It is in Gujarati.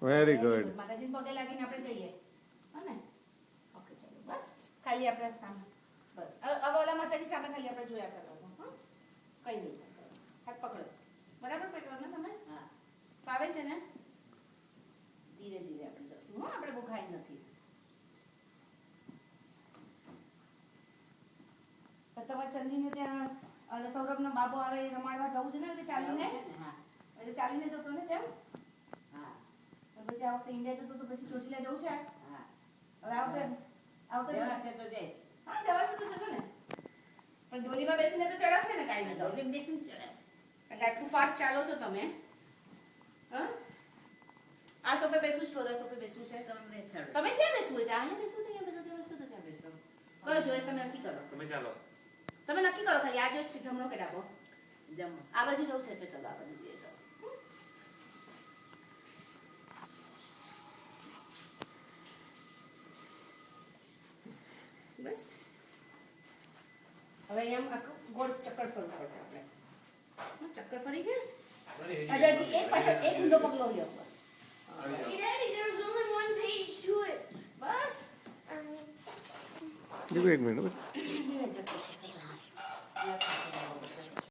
Very good. માતાજીને પગે લાગીને આપણે જઈએ હને. ઓકે ચલો બસ ખાલી આપણે સામે બસ હવે ઓલા માતાજી સામે ખાલી આપણે જોયા કરવાનું હા કઈ નહીં ચલો હાથ પકડો બરાબર પકડો ને તમે હા ફાવે છે ને ધીરે ધીરે આપણે જશું હા આપણે બહુ ખાઈ નથી તો તમારે ચંદીને ત્યાં સૌરભનો બાબો આવે એ રમાડવા જવું છે ને એટલે ચાલીને હા એટલે ચાલીને જશો ને તેમ હા પછી આ વખતે ઇન્ડિયા જશો તો પછી ચોટીલા જવું છે હા હવે આવતે જવાશે તો જઈશ હા જવાશે તો જજો ને પણ ડોલીમાં બેસીને તો ચડાશે ને કાંઈ નહીં ડોલીમાં બેસીને ચડાશે એટલે આટલું ફાસ્ટ ચાલો છો તમે હા આ સોફે બેસવું છે ઓલા સોફે બેસવું છે તમે ક્યાં બેસવું હોય ત્યાં બેસવું તો ત્યાં બેસો ત્યાં બેસો કયો જોઈએ તમે નક્કી કરો તમે ચાલો તમે નક્કી કરો ખાલી આ જો છે જમણો કે ડાબો જમણો આ બાજુ જવું છે ચલો આ બાજુ જઈએ ચાલો બસ હવે એમ આખું ગોળ ચક્કર ફરવું પડશે આપણે ચક્કર ફરી ગયા અજાજી એક પાછળ એક ઊંધો પગલો લ્યો Daddy, there's only one page to it. બસ એક મિનિટ ધીરે ચક્કર